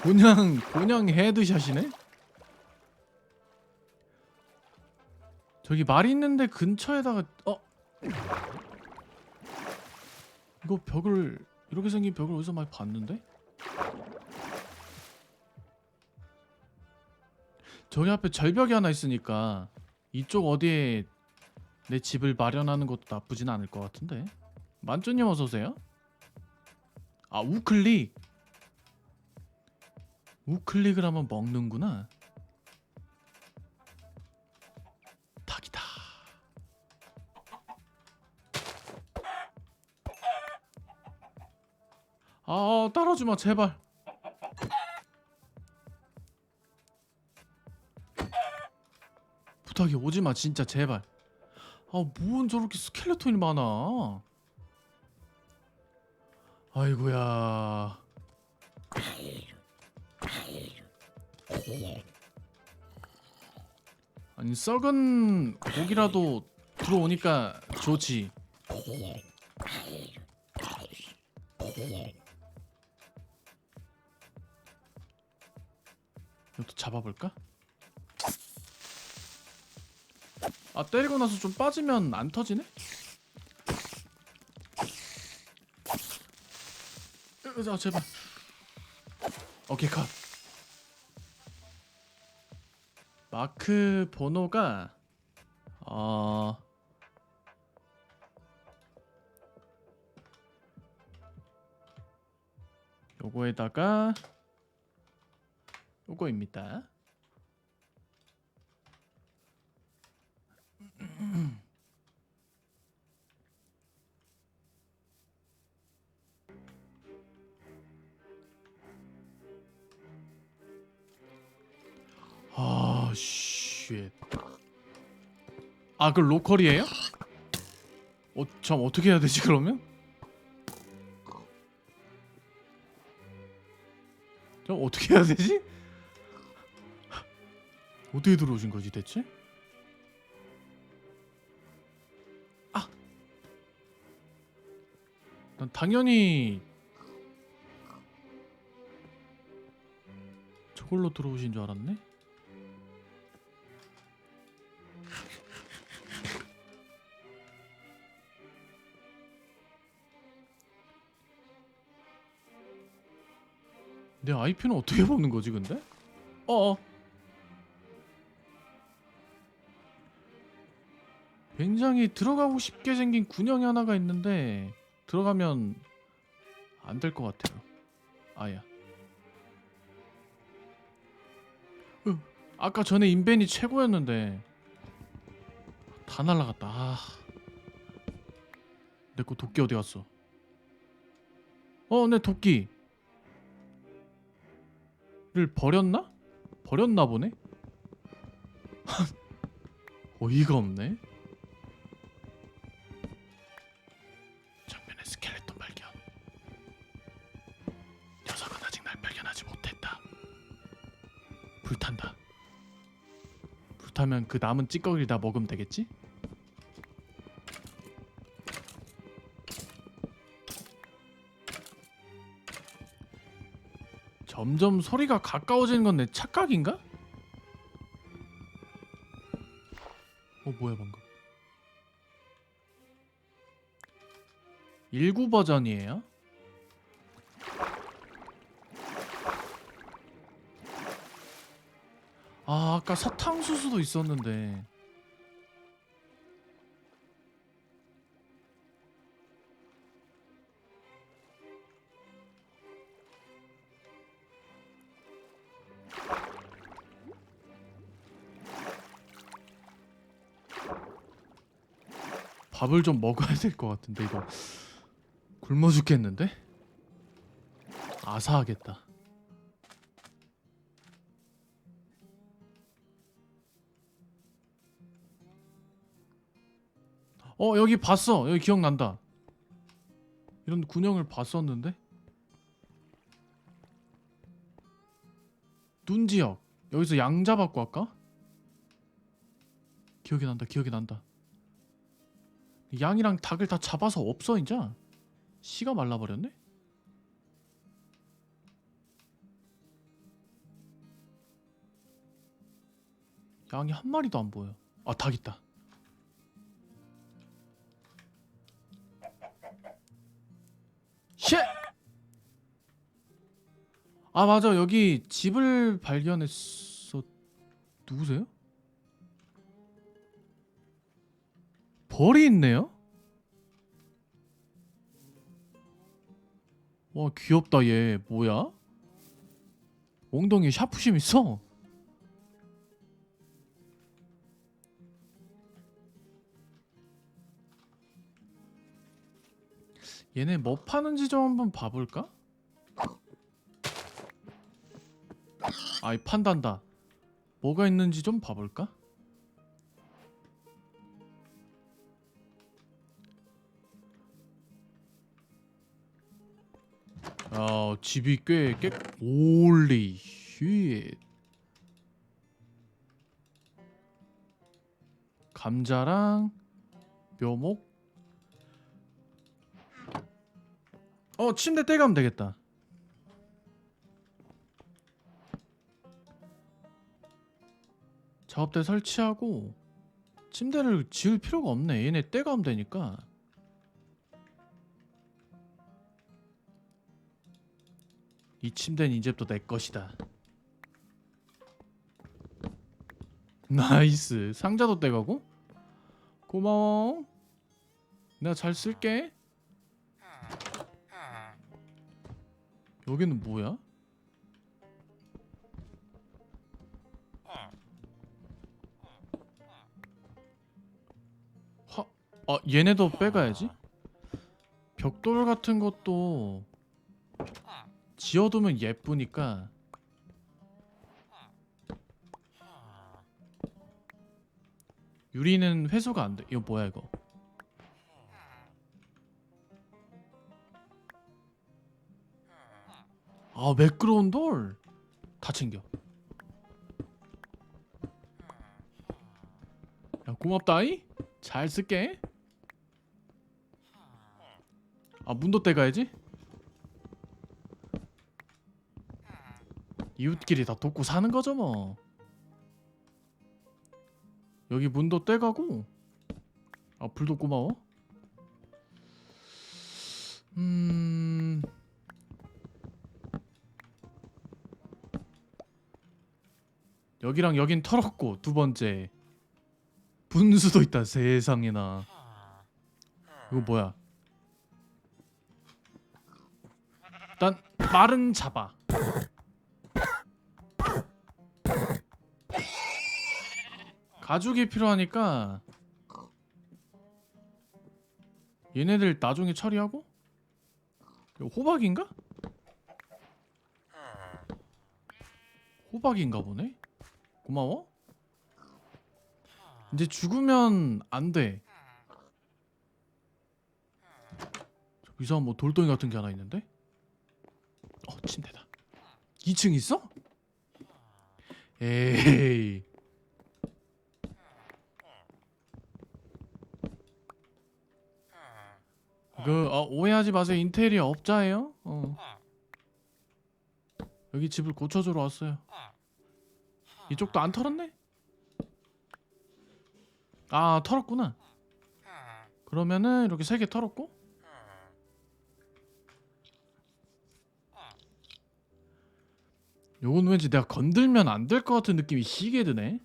그냥 헤드샷이네? 저기 말 있는데 근처에다가 이거 벽을 이렇게 생긴 벽을 어디서 많이 봤는데? 저기 앞에 절벽이 하나 있으니까 이쪽 어디에 내 집을 마련하는 것도 나쁘진 않을 것 같은데. 만조님 어서오세요. 아, 우클릭. 우클릭을 하면 먹는구나. 닭이다. 아, 따라주마 제발. 부탁이 오지마 진짜 제발. 아, 뭔 저렇게 스켈레톤이 많아. 아이고야. 아니 썩은 고기라도 들어오니까 좋지. 이것도 잡아볼까? 아, 때리고 나서 좀 빠지면 안 터지네? 자, 제발. 오케이, 컷. 마크 번호가 요거에다가 요거입니다. 아, 쉣. 아, 그 로컬이에요? 참 어떻게 해야 되지 그러면? 참 어떻게 해야 되지? 어떻게 들어오신 거지 대체? 아, 난 당연히 저걸로 들어오신 줄 알았네. 내 IP는 어떻게 보는 거지 근데? 어어. 굉장히 들어가고 싶게 생긴 군형이 하나가 있는데 들어가면 안 될 것 같아요. 아야. 아까 전에 인벤이 최고였는데 다 날라갔다. 아. 내 거 도끼 어디 갔어? 내 도끼를 버렸나? 버렸나 보네? 어이가 없네. 정면에 스켈레톤 발견. 녀석은 아직 날 발견하지 못했다. 불탄다. 불타면 그 남은 찌꺼기를 다 먹으면 되겠지? 점점 소리가 가까워지는 건 내 착각인가? 뭐야 방금. 19 버전이에요? 아, 아까 사탕수수도 있었는데. 밥을 좀 먹어야 될 것 같은데 이거 굶어 죽겠는데? 아사하겠다. 여기 봤어. 여기 기억난다. 이런 군형을 봤었는데? 눈지역. 여기서 양 잡았고 아까? 기억이 난다. 기억이 난다. 양이랑 닭을 다 잡아서 없어 이제. 씨가 말라버렸네? 양이 한 마리도 안 보여. 아, 닭 있다. 쉣! 아, 맞아. 여기 집을 발견했어. 누구세요? 벌이 있네요? 와, 귀엽다 얘. 뭐야? 엉덩이에 샤프심 있어? 얘네 뭐 파는지 좀 한번 봐볼까? 아이, 판단다. 뭐가 있는지 좀 봐볼까? 집이 꽤 홀리 쉣. 감자랑 묘목. 침대 떼가면 되겠다. 작업대 설치하고 침대를 지을 필요가 없네. 얘네 떼가면 되니까. 이 침대는 이제부터 내 것이다. 나이스. 상자도 떼가고. 고마워. 내가 잘 쓸게. 여기는 뭐야? 얘네도 빼가야지. 벽돌 같은 것도 지어두면 예쁘니까. 유리는 회수가 안 돼. 이거 뭐야 이거? 아, 매끄러운 돌. 다 챙겨. 야, 고맙다이. 잘 쓸게. 아, 문도 떼가야지. 이웃끼리 다 돕고 사는 거죠 뭐. 여기 문도 떼가고. 아, 불도 고마워. 여기랑 여긴 털었고. 두 번째 분수도 있다. 세상에나. 이거 뭐야? 일단 말은 잡아. 가죽이 필요하니까 얘네들 나중에 처리하고. 이거 호박인가? 호박인가 보네. 고마워. 이제 죽으면 안 돼. 이상한 뭐 돌덩이 같은 게 하나 있는데? 침대다. 2층 있어? 에이. 오해하지 마세요. 인테리어 업자예요. 여기 집을 고쳐주러 왔어요. 이쪽도 안 털었네? 아, 털었구나. 그러면은 이렇게 3개 털었고. 요건 왠지 내가 건들면 안 될 것 같은 느낌이 시게 드네.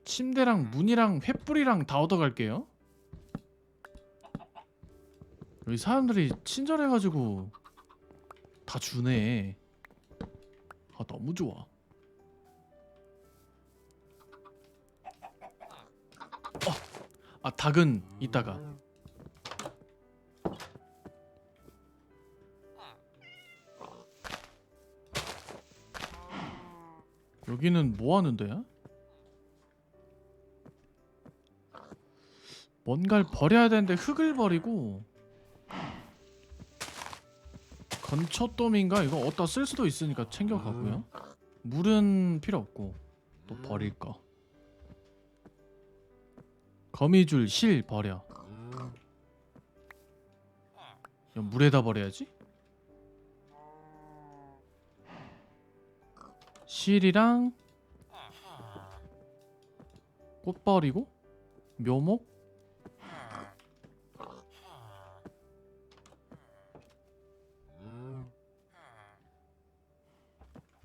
침대랑 문이랑 횃불이랑 다 얻어갈게요. 여기 사람들이 친절해가지고 다 주네. 아, 너무 좋아. 닭은 이따가. 여기는 뭐 하는 데야? 뭔가를 버려야 되는데 흙을 버리고. 건초돔인가? 이거 어디다 쓸 수도 있으니까 챙겨가고요. 물은 필요 없고. 또 버릴 거. 거미줄, 실 버려. 그럼 물에다 버려야지. 실이랑 꽃 버리고 묘목.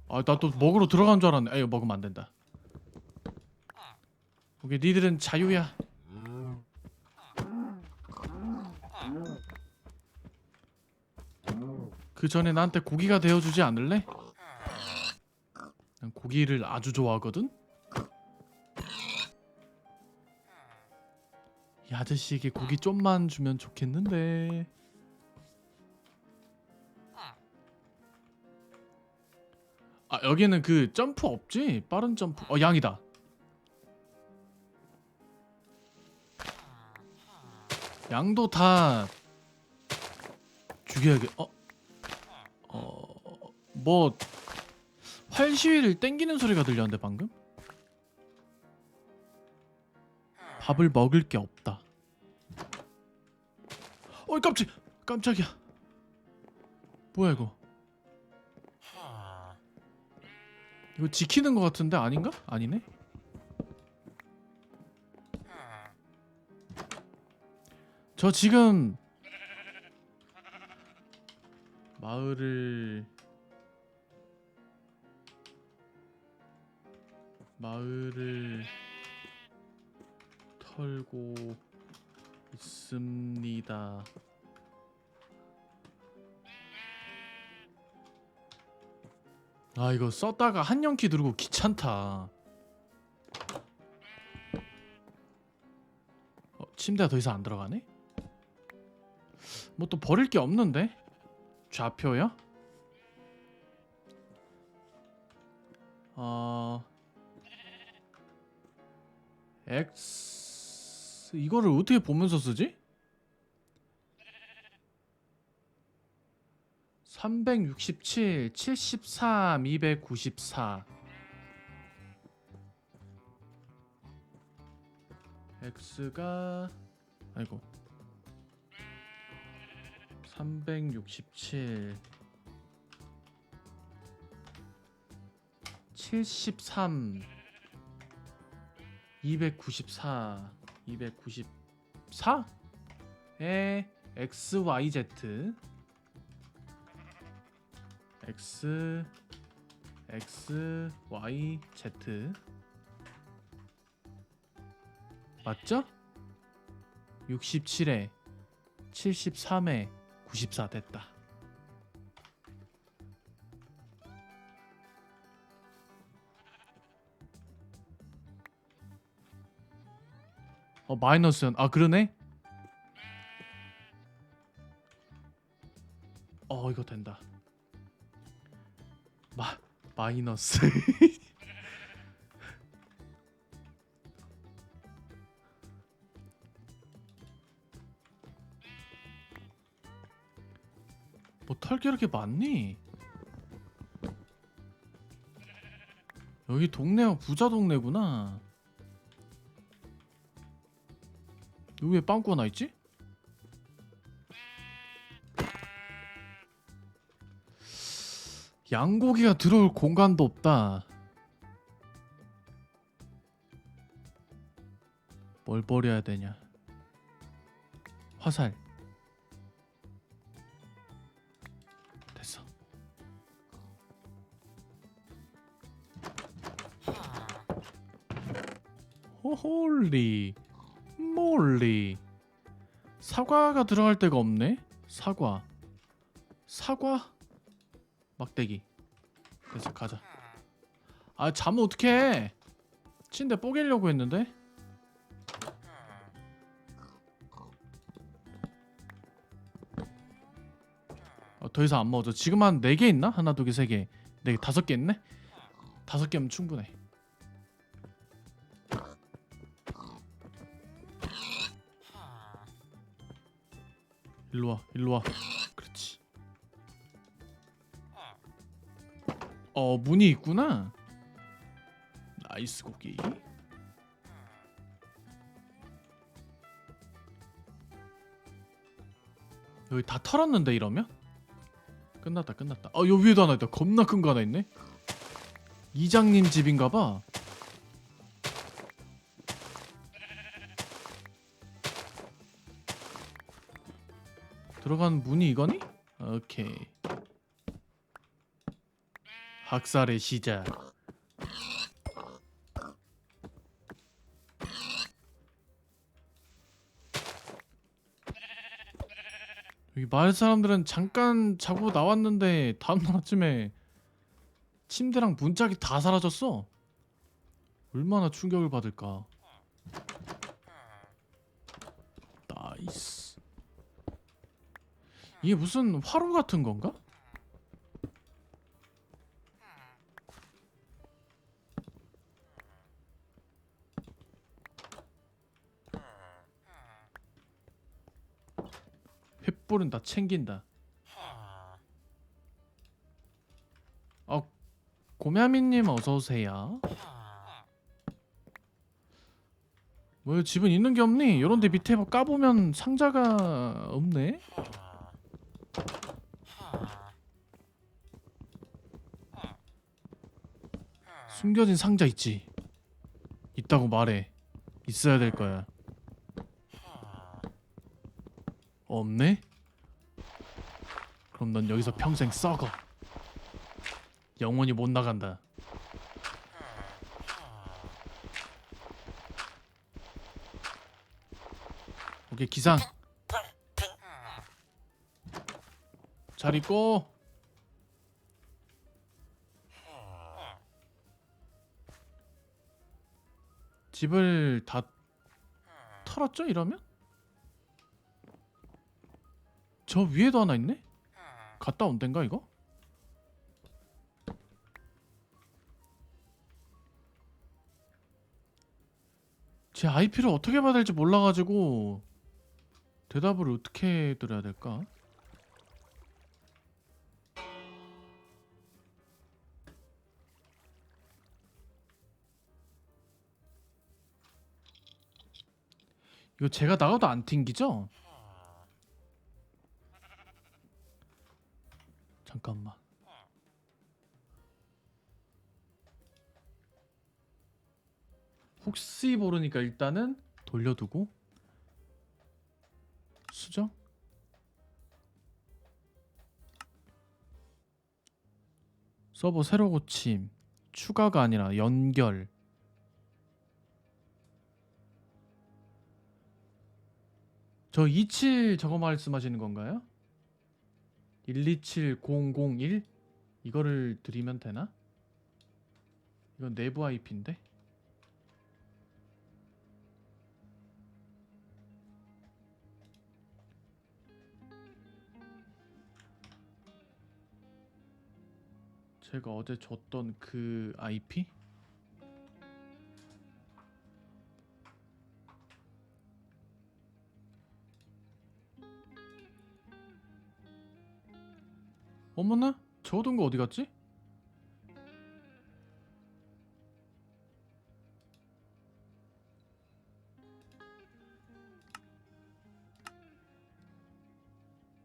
아, 나 또 먹으러 들어간 줄 알았네. 에이, 먹으면 안 된다. 오케이, 니들은 자유야. 그 전에 나한테 고기가 되어주지 않을래? 난 고기를 아주 좋아하거든? 이 아저씨에게 고기 좀만 주면 좋겠는데. 아, 여기는 그 점프 없지? 빠른 점프. 양이다. 양도 다 죽여야겠. 뭐 활시위를 땡기는 소리가 들렸는데 방금? 밥을 먹을 게 없다. 깜짝이야. 뭐야 이거? 이거 지키는 것 같은데 아닌가? 아니네. 저 지금 마을을 털고 있습니다. 아, 이거 썼다가 한영키 누르고 귀찮다. 침대가 더 이상 안 들어가네? 뭐 또 버릴 게 없는데? 좌표요? X 이거를 어떻게 보면서 쓰지? 367, 73, 294. X가 아이고 367 73 294 294에 XYZ XYZ 맞죠? 67에 73에 94 됐다. 마이너스연. 아, 그러네. 이거 된다. 마이너스. 뭐 털게 이렇게 많니? 여기 동네가 부자 동네구나. 여기 왜 빵꾸가 나 있지? 양고기가 들어올 공간도 없다. 뭘 버려야 되냐? 화살. 됐어. 호홀리 몰리. 사과가 들어갈 데가 없네. 사과 막대기. 그래서 가자. 자면 어떡해. 침대 뽀개려고 했는데. 더 이상 안 먹어져. 지금 한 4개 있나? 하나, 2개, 3개, 4개, 5개 있네? 5개면 충분해. 일로와. 그렇지. 문이 있구나. 나이스 고기. 여기 다 털었는데 이러면? 끝났다 끝났다. 아 여기 위에도 하나 있다. 겁나 큰 거 하나 있네. 이장님 집인가봐. 들어가는 문이 이거니? 오케이. 학살의 시작. 여기 마을 사람들은 잠깐 자고 나왔는데 다음날 아침에 침대랑 문짝이 다 사라졌어. 얼마나 충격을 받을까. 나이스. 이게 무슨 화로 같은 건가? 횃불은 다 챙긴다. 고мя미님 어서오세요. 왜 집은 있는 게 없니? 요런데 밑에 뭐 까보면 상자가 없네? 숨겨진 상자 있지? 있다고 말해. 있어야 될 거야. 없네? 그럼 넌 여기서 평생 썩어. 영원히 못 나간다. 오케이 기상. 잘 있고. 집을 다 털었죠 이러면? 저 위에도 하나 있네? 갔다 온 덴가 이거? 제 IP를 어떻게 받아야 될지 몰라가지고 대답을 어떻게 드려야 될까? 이거 제가 나가도 안 튕기죠? 잠깐만. 혹시 모르니까 일단은 돌려두고 수정? 서버 새로 고침 추가가 아니라 연결. 저 27 저거 말씀하시는 건가요? 127001? 이거를 드리면 되나? 이건 내부 IP인데? 제가 어제 줬던 그 IP? 어머나? 적어둔 거 어디 갔지?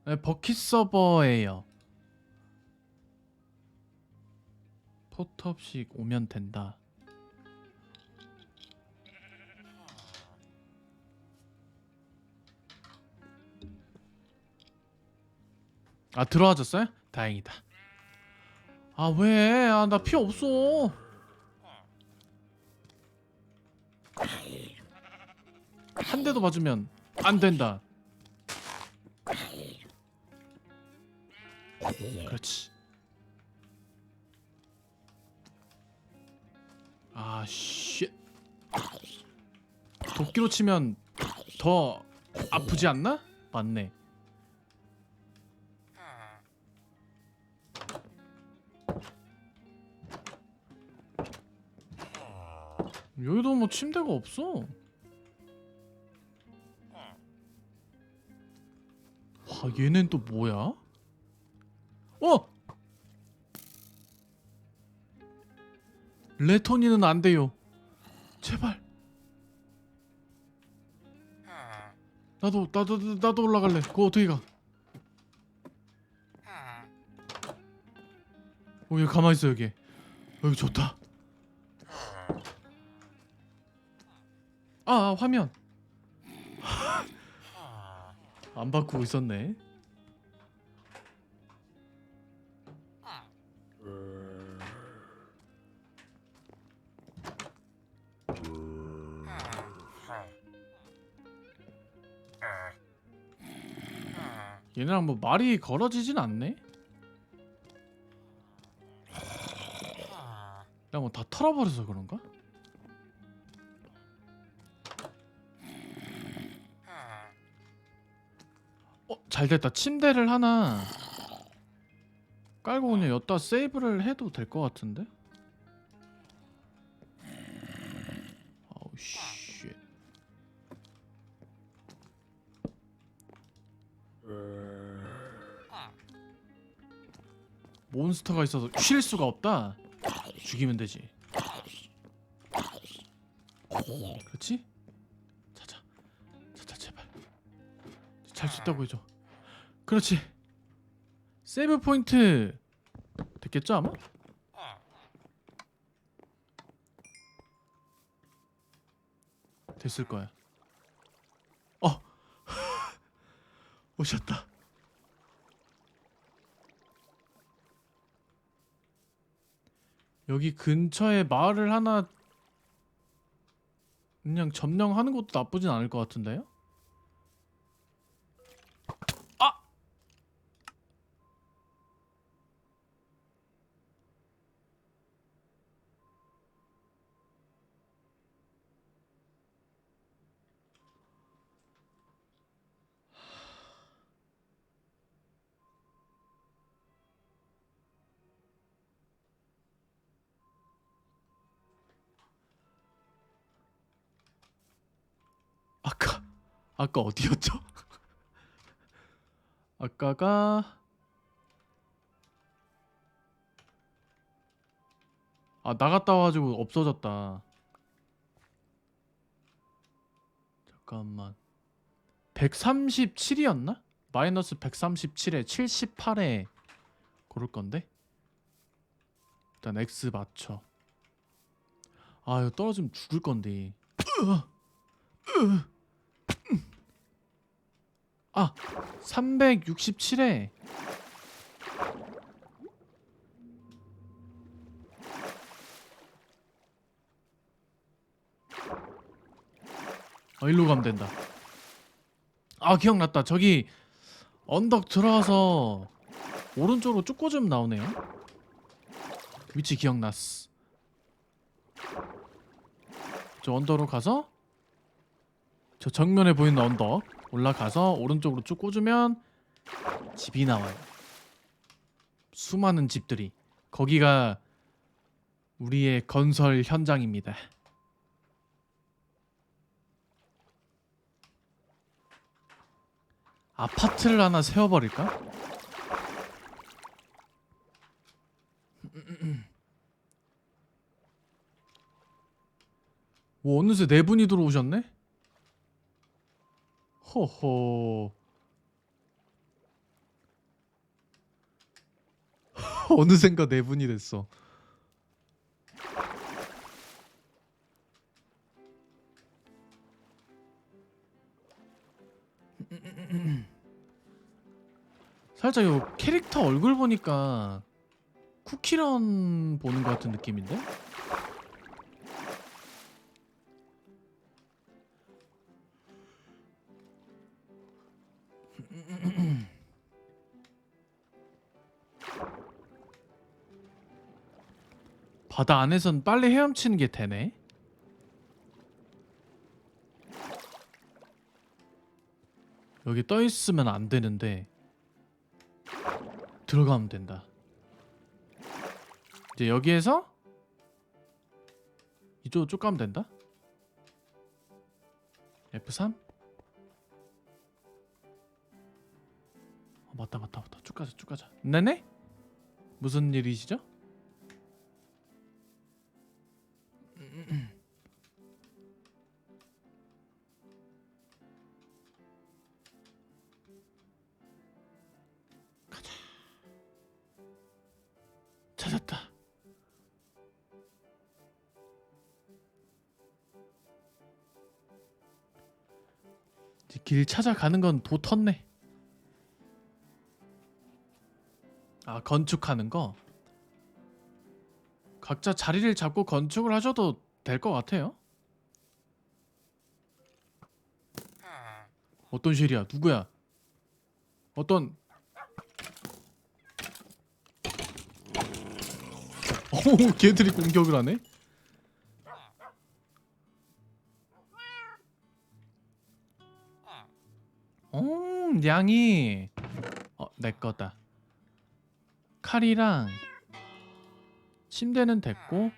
네, 버킷 서버예요. 포트업식 오면 된다. 아 들어와줬어요? 다행이다. 아 왜? 아 나 피 없어. 한 대도 맞으면 안 된다. 그렇지. 아 쉣. 도끼로 치면 더 아프지 않나? 맞네. 여기도 뭐 침대가 없어. 와 얘는 또 뭐야? 어! 레토니는 안 돼요. 제발. 나도 올라갈래. 그거 어떻게 가? 여기 가만히 있어. 여기 좋다. 화면 안 바꾸고 있었네. 얘네랑 뭐 말이 걸어지진 않네. 내가 뭐 다 털어버려서 그런가? 잘됐다. 침대를 하나 깔고 그냥 여기다 세이브를 해도 될 것 같은데? 아우 쉣. 몬스터가 있어서 쉴 수가 없다. 죽이면 되지. 그렇지? 자자 제발 잘 수 있다고 해줘. 그렇지. 세이브 포인트 됐겠죠 아마? 됐을 거야. 오셨다. 여기 근처에 마을을 하나 그냥 점령하는 것도 나쁘진 않을 것 같은데요? 아까 어디였죠? 아까가 나갔다 와가지고 없어졌다. 잠깐만. 137이었나? 마이너스 137에 78에 고를 건데. 일단 X 맞춰. 이거 떨어지면 죽을 건데. 367에 일로 가면 된다. 기억났다. 저기 언덕 들어와서 오른쪽으로 쭉 꽂으면 나오네요. 위치 기억났어. 저 언덕으로 가서 저 정면에 보이는 언덕 올라가서 오른쪽으로 쭉 꽂으면 집이 나와요. 수많은 집들이. 거기가 우리의 건설 현장입니다. 아파트를 하나 세워버릴까? 어느새 4분이 들어오셨네? 호호. 어느샌가 4분이 됐어. 살짝 요 캐릭터 얼굴 보니까 쿠키런 보는 것 같은 느낌인데? 바다 안에선 빨리 헤엄치는 게 되네. 여기 떠 있으면 안 되는데 들어가면 된다. 이제 여기에서 이쪽으로 쭉 가면 된다. F3? 맞다. 쭉 가자. 네네? 무슨 일이시죠? 가자. 찾았다. 길 찾아가는 건 도 텄네. 아, 건축하는 거? 각자 자리를 잡고 건축을 하셔도 될 것 같아요. 어떤 쉘이야? 누구야? 어떤... 오, 걔들이 공격을 하네? 양이... 내 거다. 칼이랑 침대는 됐고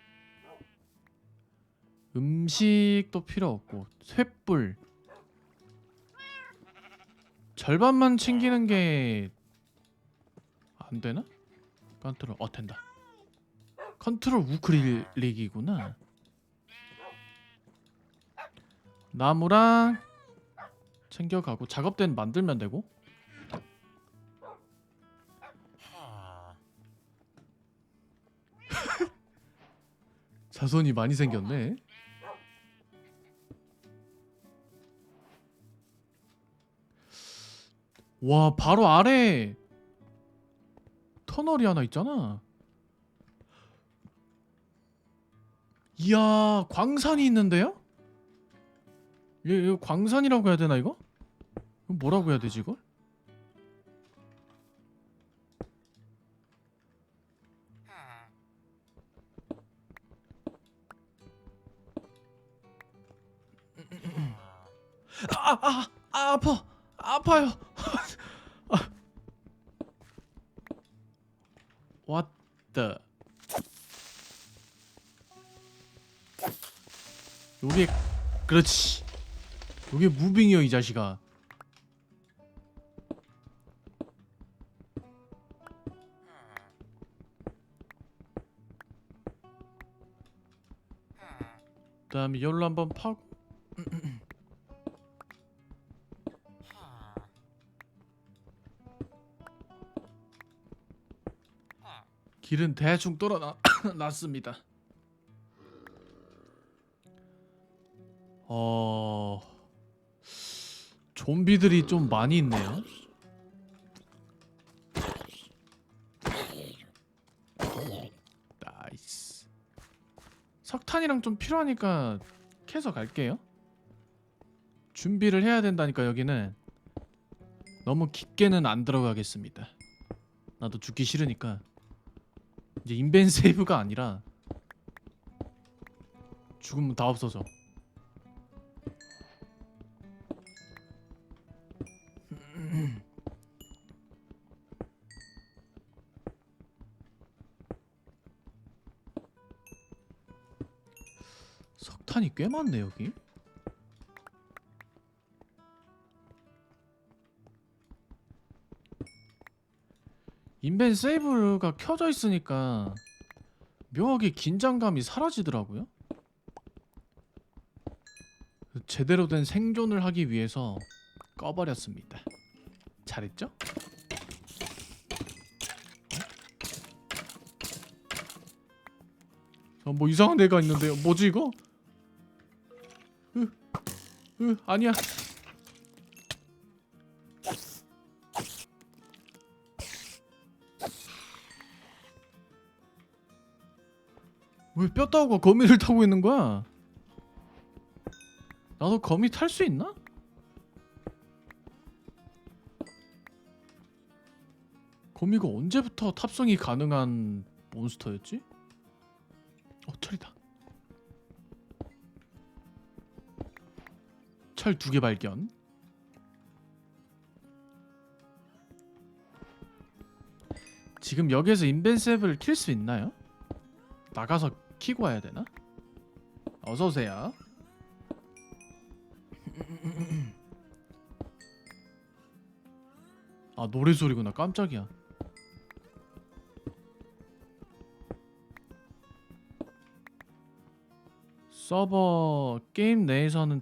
음식도 필요 없고 횃불 절반만 챙기는 게 안 되나? 컨트롤 된다. 컨트롤 우클릭이구나. 나무랑 챙겨가고 작업대는 만들면 되고. 자손이 많이 생겼네. 와, 바로 아래 터널이 하나 있잖아. 이야, 광산이 있는데요? 이거 광산이라고 해야 되나 이거? 이거 뭐라고 해야 되지 이걸? 아파. 아파요. What the? 요게 그렇지. 요게 무빙이여 이 자식아. 그다음에 열로 한번 파고. 길은 대충 뚫어 놨습니다. 좀비들이 좀 많이 있네요. 나이스. 석탄이랑 좀 필요하니까 캐서 갈게요. 준비를 해야 된다니까 여기는. 너무 깊게는 안 들어가겠습니다. 나도 죽기 싫으니까. 이제 인벤 세이브가 아니라 죽으면 다 없어져. 석탄이 꽤 많네 여기. 인벤 세이브가 켜져 있으니까 묘하게 긴장감이 사라지더라고요. 제대로 된 생존을 하기 위해서 꺼버렸습니다. 잘했죠? 뭐 이상한 데가 있는데요. 뭐지 이거? 아니야. 왜 뼈 따오고 거미를 타고 있는 거야? 나도 거미 탈 수 있나? 거미가 언제부터 탑승이 가능한 몬스터였지? 철이다. 철 2개 발견. 지금 여기에서 인벤세이브를 킬 수 있나요? 나가서 키고 와야 되나? 어서오세요. 아, 노래소리구나. 깜짝이야. 서버 게임 내에서는 되게